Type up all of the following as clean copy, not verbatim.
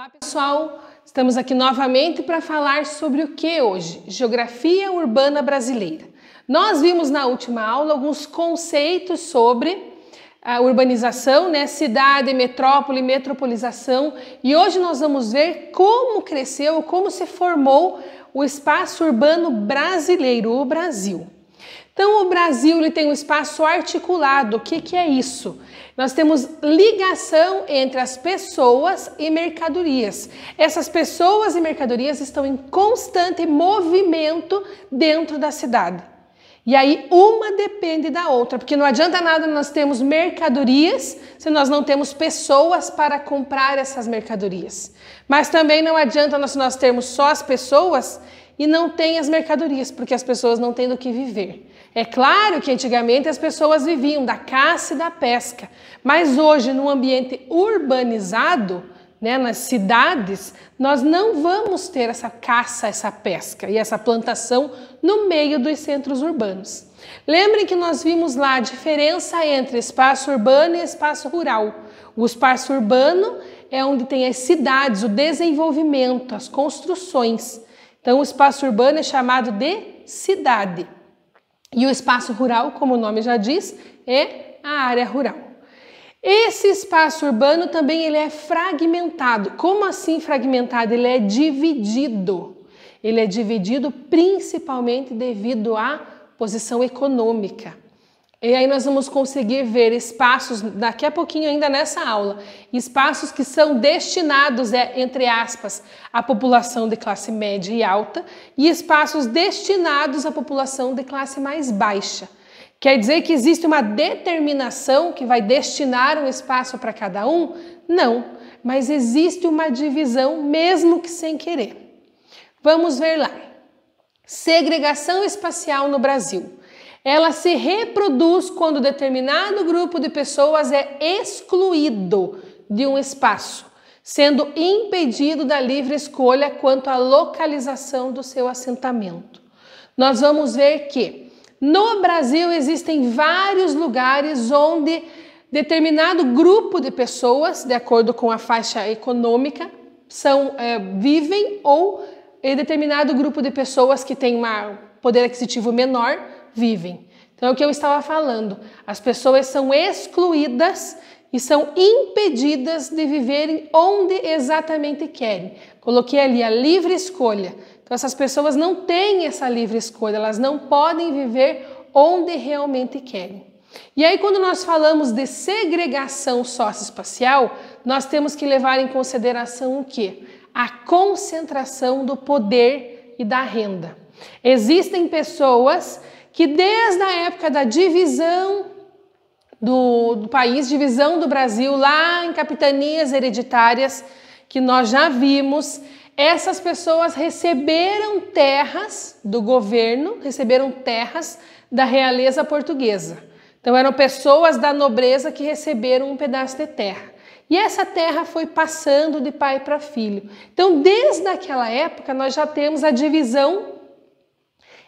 Olá pessoal, estamos aqui novamente para falar sobre o que hoje? Geografia urbana brasileira. Nós vimos na última aula alguns conceitos sobre a urbanização, né? Cidade, metrópole, metropolização, e hoje nós vamos ver como cresceu, como se formou o espaço urbano brasileiro, o Brasil. Então o Brasil ele tem um espaço articulado. O que é isso? Nós temos ligação entre as pessoas e mercadorias. Essas pessoas e mercadorias estão em constante movimento dentro da cidade. E aí uma depende da outra, porque não adianta nada nós termos mercadorias se nós não temos pessoas para comprar essas mercadorias. Mas também não adianta nós termos só as pessoas e não tem as mercadorias, porque as pessoas não têm do que viver. É claro que antigamente as pessoas viviam da caça e da pesca, mas hoje no ambiente urbanizado, né, nas cidades, nós não vamos ter essa caça, essa pesca e essa plantação no meio dos centros urbanos. Lembrem que nós vimos lá a diferença entre espaço urbano e espaço rural. O espaço urbano é onde tem as cidades, o desenvolvimento, as construções. Então o espaço urbano é chamado de cidade. E o espaço rural, como o nome já diz, é a área rural. Esse espaço urbano também ele é fragmentado. Como assim fragmentado? Ele é dividido. Ele é dividido principalmente devido à posição econômica. E aí nós vamos conseguir ver espaços, daqui a pouquinho ainda nessa aula, espaços que são destinados, entre aspas, à população de classe média e alta e espaços destinados à população de classe mais baixa. Quer dizer que existe uma determinação que vai destinar um espaço para cada um? Não, mas existe uma divisão mesmo que sem querer. Vamos ver lá. Segregação espacial no Brasil. Ela se reproduz quando determinado grupo de pessoas é excluído de um espaço, sendo impedido da livre escolha quanto à localização do seu assentamento. Nós vamos ver que no Brasil existem vários lugares onde determinado grupo de pessoas, de acordo com a faixa econômica, vivem ou determinado grupo de pessoas que tem um poder aquisitivo menor vivem. Então é o que eu estava falando, as pessoas são excluídas e são impedidas de viverem onde exatamente querem. Coloquei ali a livre escolha. Então essas pessoas não têm essa livre escolha, elas não podem viver onde realmente querem. E aí quando nós falamos de segregação socioespacial, nós temos que levar em consideração o quê? A concentração do poder e da renda. Existem pessoas que desde a época da divisão do país, divisão do Brasil, lá em capitanias hereditárias, que nós já vimos, essas pessoas receberam terras do governo, receberam terras da realeza portuguesa. Então eram pessoas da nobreza que receberam um pedaço de terra. E essa terra foi passando de pai para filho. Então desde aquela época nós já temos a divisão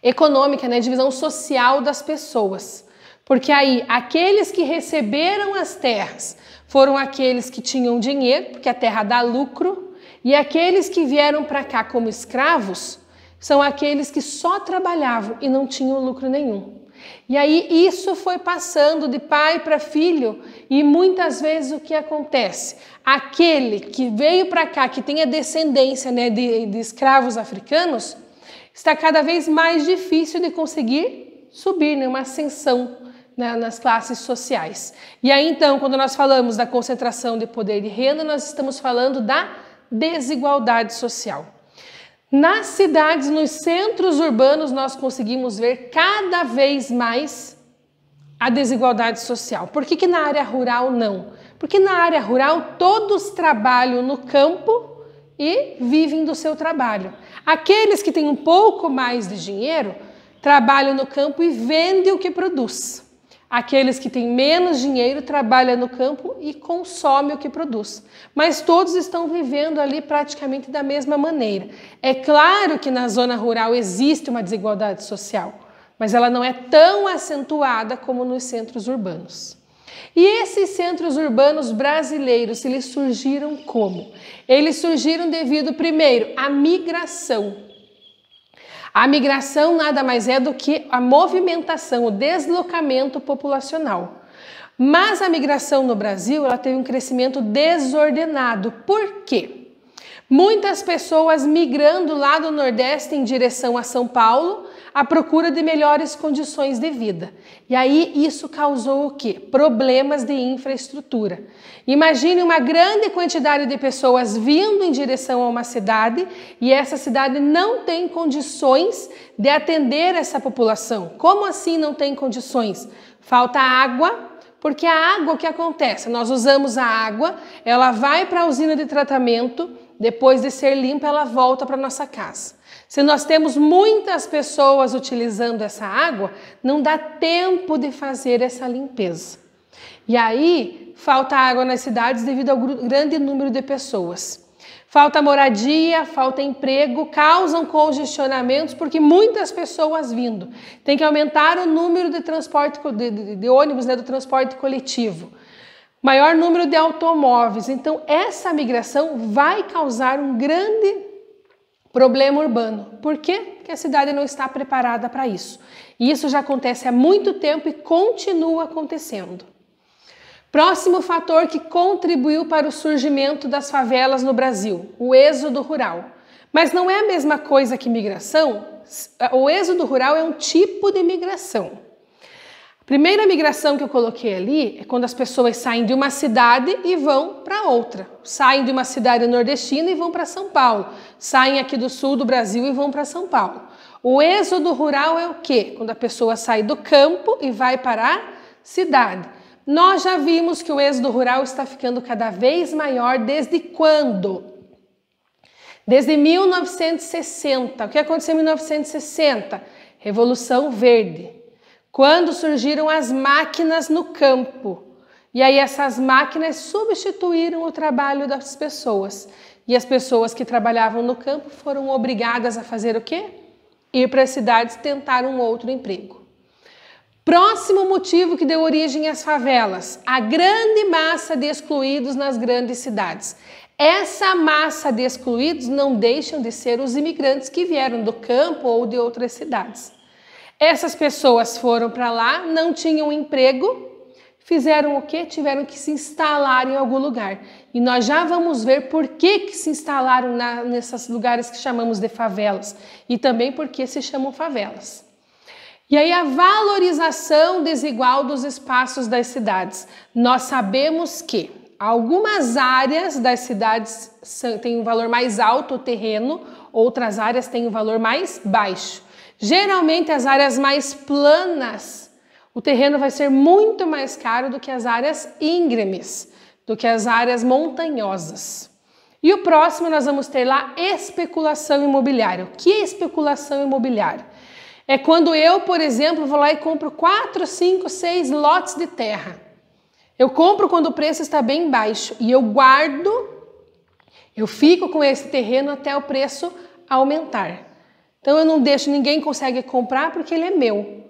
econômica, né, divisão social das pessoas, porque aí aqueles que receberam as terras foram aqueles que tinham dinheiro, porque a terra dá lucro, e aqueles que vieram para cá como escravos são aqueles que só trabalhavam e não tinham lucro nenhum. E aí isso foi passando de pai para filho e muitas vezes o que acontece? Aquele que veio para cá, que tem a descendência, né, de escravos africanos, está cada vez mais difícil de conseguir subir, né, uma ascensão, né, nas classes sociais. E aí então, quando nós falamos da concentração de poder e renda, nós estamos falando da desigualdade social. Nas cidades, nos centros urbanos, nós conseguimos ver cada vez mais a desigualdade social. Por que na área rural não? Porque na área rural todos trabalham no campo e vivem do seu trabalho. Aqueles que têm um pouco mais de dinheiro trabalham no campo e vendem o que produz. Aqueles que têm menos dinheiro trabalham no campo e consomem o que produz. Mas todos estão vivendo ali praticamente da mesma maneira. É claro que na zona rural existe uma desigualdade social, mas ela não é tão acentuada como nos centros urbanos. E esses centros urbanos brasileiros, eles surgiram como? Eles surgiram devido, primeiro, à migração. A migração nada mais é do que a movimentação, o deslocamento populacional. Mas a migração no Brasil, ela teve um crescimento desordenado. Por quê? Muitas pessoas migrando lá do Nordeste em direção a São Paulo, à procura de melhores condições de vida. E aí isso causou o quê? Problemas de infraestrutura. Imagine uma grande quantidade de pessoas vindo em direção a uma cidade e essa cidade não tem condições de atender essa população. Como assim não tem condições? Falta água. Porque a água, o que acontece? Nós usamos a água, ela vai para a usina de tratamento, depois de ser limpa, ela volta para a nossa casa. Se nós temos muitas pessoas utilizando essa água, não dá tempo de fazer essa limpeza. E aí, falta água nas cidades devido ao grande número de pessoas. Falta moradia, falta emprego, causam congestionamentos porque muitas pessoas vindo. Tem que aumentar o número de transporte de ônibus, né, do transporte coletivo. Maior número de automóveis. Então, essa migração vai causar um grande problema urbano. Por quê? Porque a cidade não está preparada para isso. E isso já acontece há muito tempo e continua acontecendo. Próximo fator que contribuiu para o surgimento das favelas no Brasil, o êxodo rural. Mas não é a mesma coisa que migração? O êxodo rural é um tipo de migração. A primeira migração que eu coloquei ali é quando as pessoas saem de uma cidade e vão para outra. Saem de uma cidade nordestina e vão para São Paulo. Saem aqui do sul do Brasil e vão para São Paulo. O êxodo rural é o quê? Quando a pessoa sai do campo e vai para a cidade. Nós já vimos que o êxodo rural está ficando cada vez maior desde quando? Desde 1960. O que aconteceu em 1960? Revolução Verde. Quando surgiram as máquinas no campo. E aí essas máquinas substituíram o trabalho das pessoas. E as pessoas que trabalhavam no campo foram obrigadas a fazer o quê? Ir para as cidades tentar um outro emprego. Próximo motivo que deu origem às favelas, a grande massa de excluídos nas grandes cidades. Essa massa de excluídos não deixam de ser os imigrantes que vieram do campo ou de outras cidades. Essas pessoas foram para lá, não tinham emprego, fizeram o quê? Tiveram que se instalar em algum lugar. E nós já vamos ver por que se instalaram nesses lugares que chamamos de favelas e também por que se chamam favelas. E aí a valorização desigual dos espaços das cidades. Nós sabemos que algumas áreas das cidades têm um valor mais alto, o terreno, outras áreas têm um valor mais baixo. Geralmente as áreas mais planas, o terreno vai ser muito mais caro do que as áreas íngremes, do que as áreas montanhosas. E o próximo nós vamos ter lá especulação imobiliária. O que é especulação imobiliária? É quando eu, por exemplo, vou lá e compro 4, 5, 6 lotes de terra. Eu compro quando o preço está bem baixo e eu guardo, eu fico com esse terreno até o preço aumentar. Então eu não deixo, ninguém consegue comprar porque ele é meu.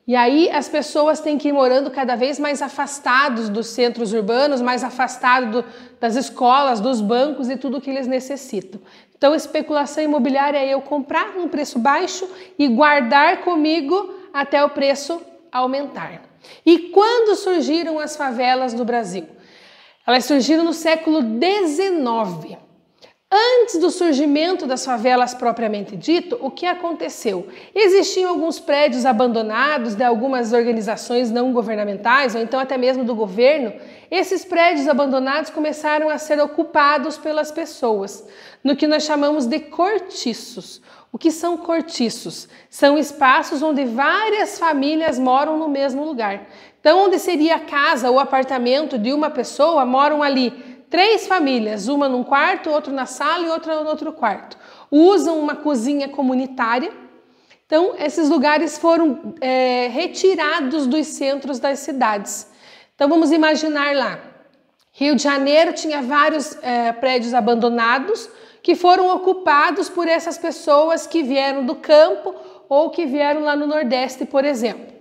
E aí as pessoas têm que ir morando cada vez mais afastados dos centros urbanos, mais afastados das escolas, dos bancos e tudo que eles necessitam. Então, especulação imobiliária é eu comprar num preço baixo e guardar comigo até o preço aumentar. E quando surgiram as favelas no Brasil? Elas surgiram no século XIX. Antes do surgimento das favelas propriamente dito, o que aconteceu? Existiam alguns prédios abandonados de algumas organizações não governamentais, ou então até mesmo do governo. Esses prédios abandonados começaram a ser ocupados pelas pessoas, no que nós chamamos de cortiços. O que são cortiços? São espaços onde várias famílias moram no mesmo lugar. Então, onde seria a casa ou apartamento de uma pessoa, moram ali 3 famílias, uma num quarto, outra na sala e outra no outro quarto. Usam uma cozinha comunitária. Então, esses lugares foram retirados dos centros das cidades. Então, vamos imaginar lá. Rio de Janeiro tinha vários prédios abandonados que foram ocupados por essas pessoas que vieram do campo ou que vieram lá no Nordeste, por exemplo.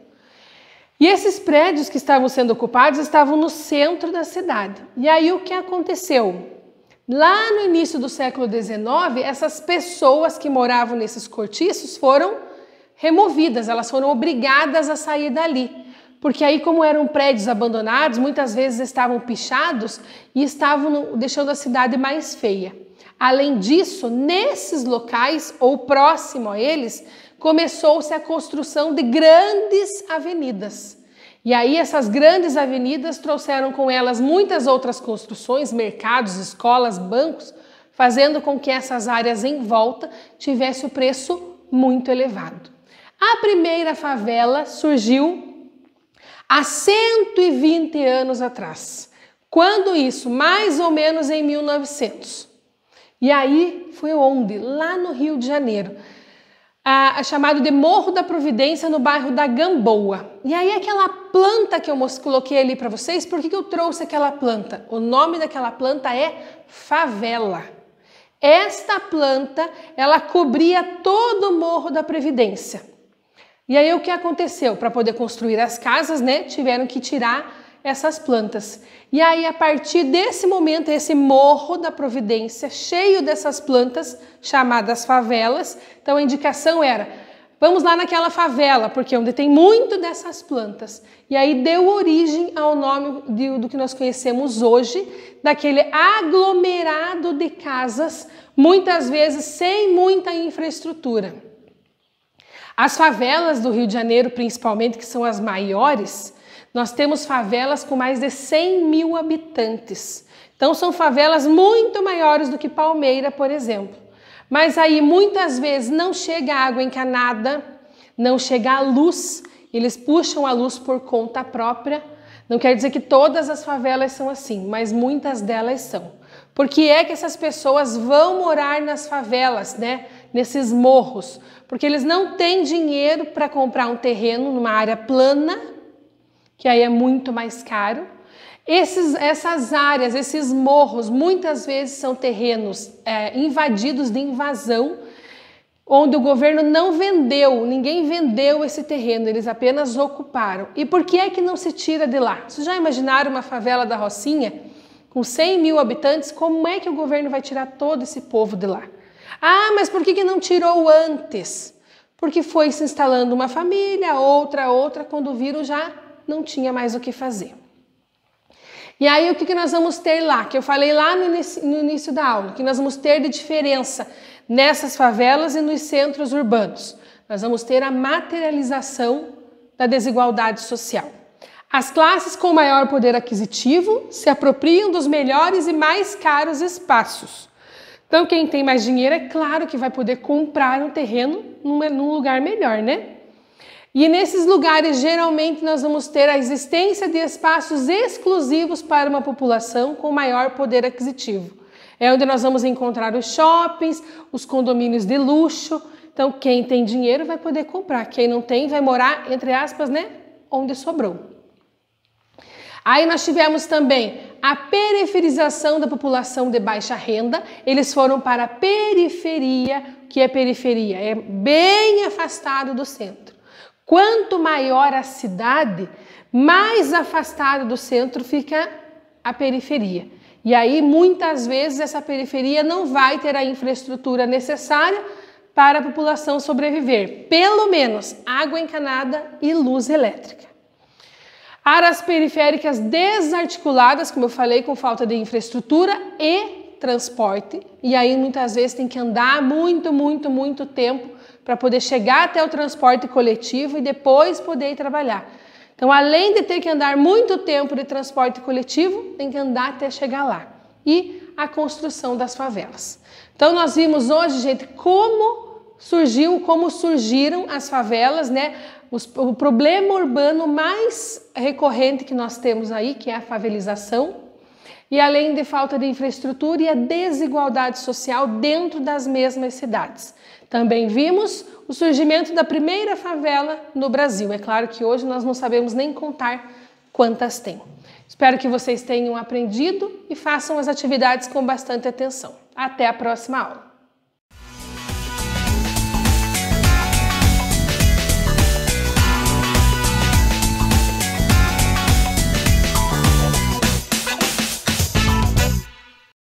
E esses prédios que estavam sendo ocupados estavam no centro da cidade. E aí o que aconteceu? Lá no início do século XIX, essas pessoas que moravam nesses cortiços foram removidas, elas foram obrigadas a sair dali. Porque aí, como eram prédios abandonados, muitas vezes estavam pichados e estavam deixando a cidade mais feia. Além disso, nesses locais ou próximo a eles, começou-se a construção de grandes avenidas. E aí essas grandes avenidas trouxeram com elas muitas outras construções, mercados, escolas, bancos, fazendo com que essas áreas em volta tivessem o preço muito elevado. A primeira favela surgiu há 120 anos atrás. Quando isso? Mais ou menos em 1900. E aí foi onde? Lá no Rio de Janeiro. Chamado de Morro da Providência, no bairro da Gamboa. E aí aquela planta que eu coloquei ali para vocês, por que eu trouxe aquela planta? O nome daquela planta é favela. Esta planta, ela cobria todo o Morro da Providência. E aí o que aconteceu? Para poder construir as casas, né, tiveram que tirar essas plantas. E aí, a partir desse momento, esse Morro da Providência, cheio dessas plantas, chamadas favelas, então a indicação era, vamos lá naquela favela, porque onde tem muito dessas plantas. E aí deu origem ao nome do que nós conhecemos hoje, daquele aglomerado de casas, muitas vezes sem muita infraestrutura. As favelas do Rio de Janeiro, principalmente, que são as maiores, nós temos favelas com mais de 100 mil habitantes. Então, são favelas muito maiores do que Palmeira, por exemplo. Mas aí, muitas vezes, não chega água encanada, não chega a luz, eles puxam a luz por conta própria. Não quer dizer que todas as favelas são assim, mas muitas delas são. Por que é que essas pessoas vão morar nas favelas, né? Nesses morros? Porque eles não têm dinheiro para comprar um terreno numa área plana, que aí é muito mais caro. Essas áreas, esses morros, muitas vezes são terrenos invadidos de invasão, onde o governo não vendeu, ninguém vendeu esse terreno, eles apenas ocuparam. E por que é que não se tira de lá? Vocês já imaginaram uma favela da Rocinha com 100 mil habitantes? Como é que o governo vai tirar todo esse povo de lá? Ah, mas por que não tirou antes? Porque foi se instalando uma família, outra, quando viram já não tinha mais o que fazer. E aí o que nós vamos ter lá? Que eu falei lá no início da aula, que nós vamos ter de diferença nessas favelas e nos centros urbanos. Nós vamos ter a materialização da desigualdade social. As classes com maior poder aquisitivo se apropriam dos melhores e mais caros espaços. Então quem tem mais dinheiro é claro que vai poder comprar um terreno num lugar melhor, né? E nesses lugares, geralmente, nós vamos ter a existência de espaços exclusivos para uma população com maior poder aquisitivo. É onde nós vamos encontrar os shoppings, os condomínios de luxo. Então, quem tem dinheiro vai poder comprar. Quem não tem vai morar, entre aspas, né, onde sobrou. Aí nós tivemos também a periferização da população de baixa renda. Eles foram para a periferia. O que é periferia? É bem afastado do centro. Quanto maior a cidade, mais afastado do centro fica a periferia. E aí, muitas vezes, essa periferia não vai ter a infraestrutura necessária para a população sobreviver. Pelo menos água encanada e luz elétrica. Áreas periféricas desarticuladas, como eu falei, com falta de infraestrutura e transporte. E aí, muitas vezes, tem que andar muito tempo para poder chegar até o transporte coletivo e depois poder ir trabalhar. Então, além de ter que andar muito tempo de transporte coletivo, tem que andar até chegar lá. E a construção das favelas. Então, nós vimos hoje, gente, como surgiram as favelas, né? O problema urbano mais recorrente que nós temos aí, que é a favelização, e além de falta de infraestrutura e a desigualdade social dentro das mesmas cidades. Também vimos o surgimento da primeira favela no Brasil. É claro que hoje nós não sabemos nem contar quantas tem. Espero que vocês tenham aprendido e façam as atividades com bastante atenção. Até a próxima aula!